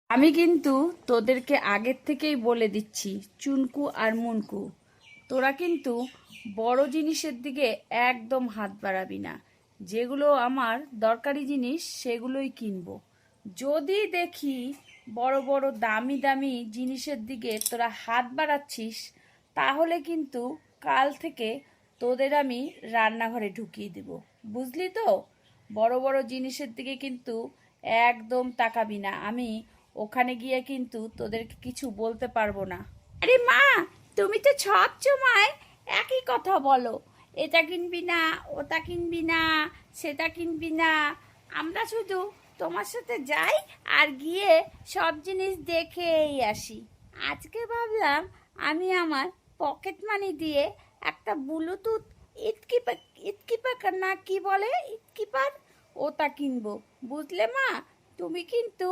আমি কিন্তু তোদেরকে আগের থেকেই বলে দিচ্ছি, চুনকু আর মুনকু, তোরা কিন্তু বড় জিনিসের দিকে একদম হাত বাড়াবি না। যেগুলো আমার দরকারি জিনিস সেগুলোই কিনবো। যদি দেখি বড় বড় দামি দামি জিনিসের দিকে তোরা হাত বাড়াচ্ছিস, তাহলে কিন্তু কাল থেকে তোদের আমি রান্নাঘরে ঢুকিয়ে দেব, বুঝলি তো? বড় বড় জিনিসের দিকে কিন্তু একদম তাকাবি না। আমি ওখানে গিয়ে কিন্তু তোদেরকে কিছু বলতে পারবো না। আরে মা, তুমি তো সব সময় একই কথা বলো, এটা কিনবি না, ওটা কিনবি না, সেটা কিনবি না। আমরা শুধু তোমার সাথে যাই আর গিয়ে সব জিনিস দেখেই আসি। আজকে ভাবলাম আমি আমার পকেট মানি দিয়ে একটা ব্লুটুথ ইটকিপার ইটকিপার না কি বলে ইটকিপার, ওটা কিনবো, বুঝলে মা? তুমি কিন্তু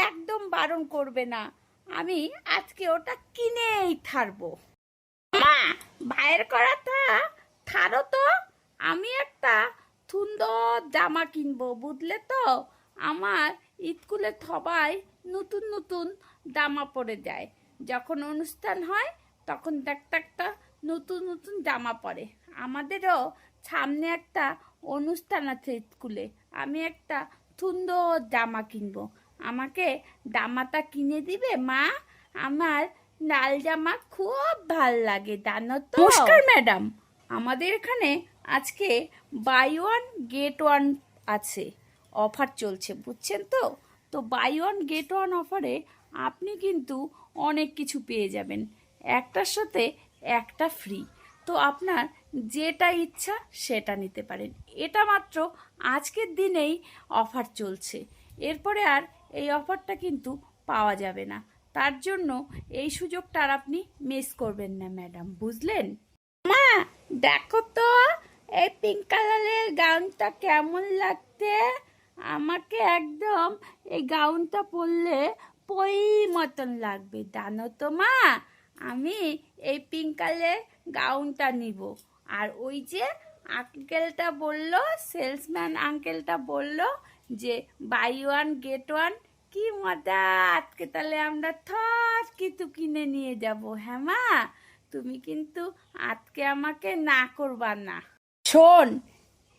একদম বারণ করবে না। আমি আজকে ওটা কিনেই ছাড়বো। মা, ভাইয়ের করাটা ছাড়ো তো। আমি একটা সুন্দর জামা কিনবো, বুঝলে তো? আমার স্কুলে সবাই নতুন নতুন জামা পরে যায়। যখন অনুষ্ঠান হয় তখন দেখতে একটা নতুন নতুন জামা পরে। আমাদেরও সামনে একটা অনুষ্ঠান আছে স্কুলে। আমি একটা সুন্দর জামা কিনবো। আমাকে জামাটা কিনে দিবে মা? আমার লাল জামা খুব ভাল লাগে, জানো তো? নমস্কার ম্যাডাম, আমাদের এখানে আজকে বাই ওয়ান গেট ওয়ান আছে, অফার চলছে, বুঝছেন তো? তো বাই ওয়ান গেট ওয়ান অফারে আপনি কিন্তু অনেক কিছু পেয়ে যাবেন, একটার সাথে একটা ফ্রি। তো আপনার যেটা ইচ্ছা সেটা নিতে পারেন। এটা মাত্র আজকের দিনেই অফার চলছে, এরপরে আর এই অফারটা কিন্তু পাওয়া যাবে না। তার জন্য এই সুযোগটা আর আপনি মিস করবেন না ম্যাডাম, বুঝলেন? মা, দেখো তো এই পিঙ্ক কালারের গাউনটা কেমন লাগছে। আমাকে একদম এই গাউনটা পরলে পই মতন লাগবে, জানো তো মা? আমি এই পিঙ্ক কালারের গাউনটা নিব। আর ওই যে আঙ্কেলটা বললো, সেলসম্যান আঙ্কেলটা বললো যে বাই ওয়ান গেট ওয়ান, কি মজা! আজকে তাহলে আমরা থট কিছু কিনে নিয়ে যাব। হ্যাঁ মা, তুমি কিন্তু আজকে আমাকে না করবা না। শোন,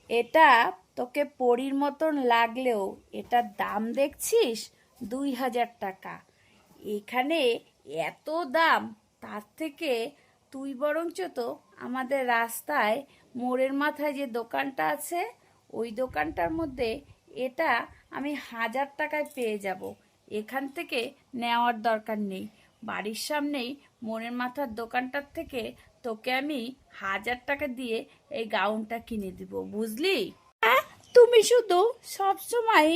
এটা তোকে পরীর মতন লাগলেও এটার দাম দেখছিস 2,000 টাকা। এখানে এত দাম, তার থেকে তুই বরঞ্চ তো আমাদের রাস্তায় মোড়ের মাথায় যে দোকানটা আছে, ওই দোকানটার মধ্যে এটা আমি 1,000 টাকায় পেয়ে যাব। এখান থেকে নেওয়ার দরকার নেই। বাড়ির সামনেই মোড়ের মাথার দোকানটার থেকে তোকে আমি 1,000 টাকা দিয়ে এই গাউনটা কিনে দিব, বুঝলি? হ্যাঁ, তুমি শুধু সবসময়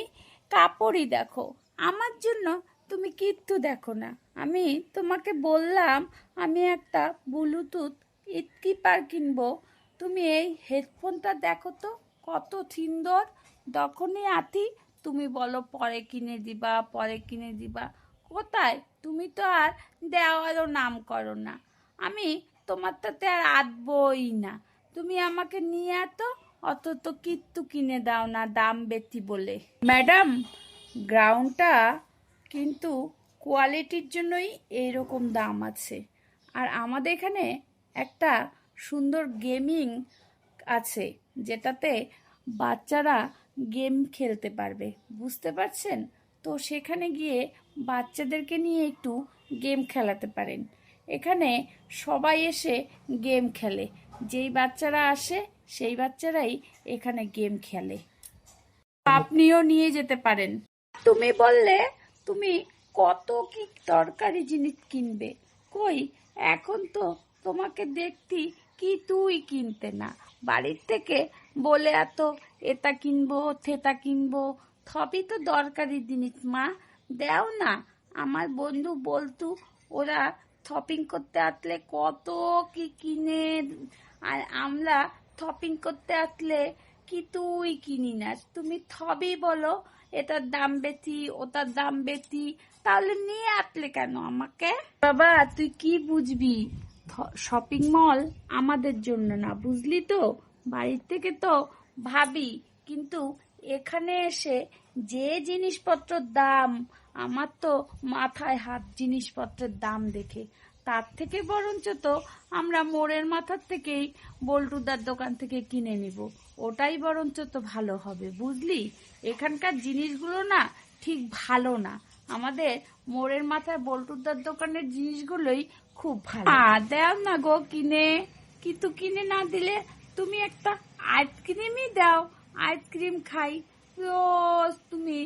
কাপড়ই দেখো, আমার জন্য তুমি কিচ্ছু দেখো না। আমি তোমাকে বললাম আমি একটা ব্লুটুথ স্পিকার কিনবো, তুমি এই হেডফোনটা দেখো তো কত সুন্দর। যখনই আতি তুমি বলো পরে কিনে দিবা, পরে কিনে দিবা। কোথায়? তুমি তো আর দেওয়ারও নাম করো না। আমি তোমার তাতে আর আঁটবই না। তুমি আমাকে নিয়ে এতো, অত তো কিচ্ছু কিনে দাও না দাম বেশি বলে। ম্যাডাম, গ্রাউন্ডটা কিন্তু কোয়ালিটির জন্যই এইরকম দাম আছে। আর আমাদের এখানে একটা সুন্দর গেমিং আছে, যেটাতে বাচ্চারা গেম খেলতে পারবে, বুঝতে পারছেন তো? সেখানে গিয়ে বাচ্চাদেরকে নিয়ে একটু গেম খেলাতে পারেন। এখানে সবাই এসে গেম খেলে, যেই বাচ্চারা আসে সেই বাচ্চারাই এখানে গেম খেলে। আপনিও নিয়ে যেতে পারেন। তুমি বললে তুমি কত কি দরকারি জিনিস কিনবে, কই এখন তো তোমাকে দেখতি কি তুই কিনতে না। বাড়ির থেকে বলে এত এটা কিনবো সেটা কিনবো, সবই তো দরকারি জিনিস মা, দেও না। আমার বন্ধু বলতু ওরা শপিং করতে আসলে কত কি কিনে, আর আমরা শপিং করতে আসলে কি তুই কিনি না। তুমি সবই বলো এটার দাম বেশি, ওটার দাম বেশি, তাহলে নিয়ে আসলে কেন আমাকে? বাবা, তুই কি বুঝবি? শপিং মল আমাদের জন্য না, বুঝলি তো? বাড়ির থেকে তো ভাবি, কিন্তু এখানে এসে যে জিনিসপত্রের দাম, আমার তো মাথায় হাত জিনিসপত্রের দাম দেখে। তার থেকে বরঞ্চ তো আমরা মোড়ের মাথার থেকেই বল্টুদার দোকান থেকে কিনে নিব, ওটাই বরঞ্চ তো ভালো হবে, বুঝলি? এখানকার জিনিসগুলো না ঠিক ভালো না, আমাদের মোড়ের মাথায় বল্টুদার দোকানের জিনিসগুলোই খুব ভালো। দাও না গো কিনে, কিন্তু কিনে না দিলে তুমি একটা আইসক্রিমই দাও, আইসক্রিম খাই। রোজ তুমি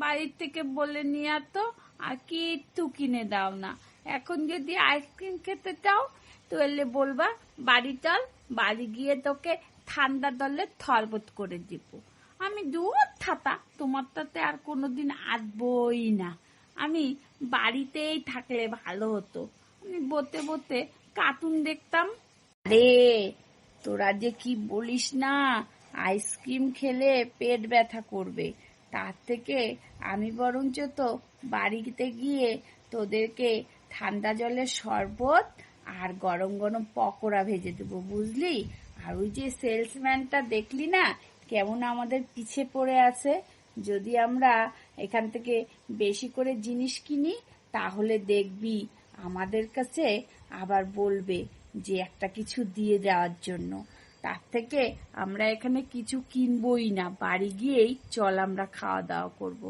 বাড়ির থেকে বলে নিয়ে আসতো আর কিচ্ছু কিনে দাও না। এখন যদি আইসক্রিম খেতে চাও তাহলে বলবা বাড়ি চল, বাড়ি গিয়ে তোকে ঠান্ডা দলে শরবত করে দিব। আমি দূর থাতা, তোমার তাতে আর কোনোদিন আসবই না। আমি বাড়িতেই থাকলে ভালো হতো, আমি বসে বসে কার্টুন দেখতাম। আরে তোরা যে কি বলিস না, আইসক্রিম খেলে পেট ব্যথা করবে, তার থেকে আমি বরঞ্চ তো বাড়িতে গিয়ে তোদেরকে ঠান্ডা জলের শরবত আর গরম গরম পকোড়া ভেজে দেবো, বুঝলি? আর ওই যে সেলসম্যানটা দেখলি না কেমন আমাদের পিছে পড়ে আছে, যদি আমরা এখান থেকে বেশি করে জিনিস কিনি তাহলে দেখবি আমাদের কাছে আবার বলবে যে একটা কিছু দিয়ে দেওয়ার জন্য। তার থেকে আমরা এখানে কিছু কিনবই না, বাড়ি গিয়েই চল আমরা খাওয়া দাওয়া করবো।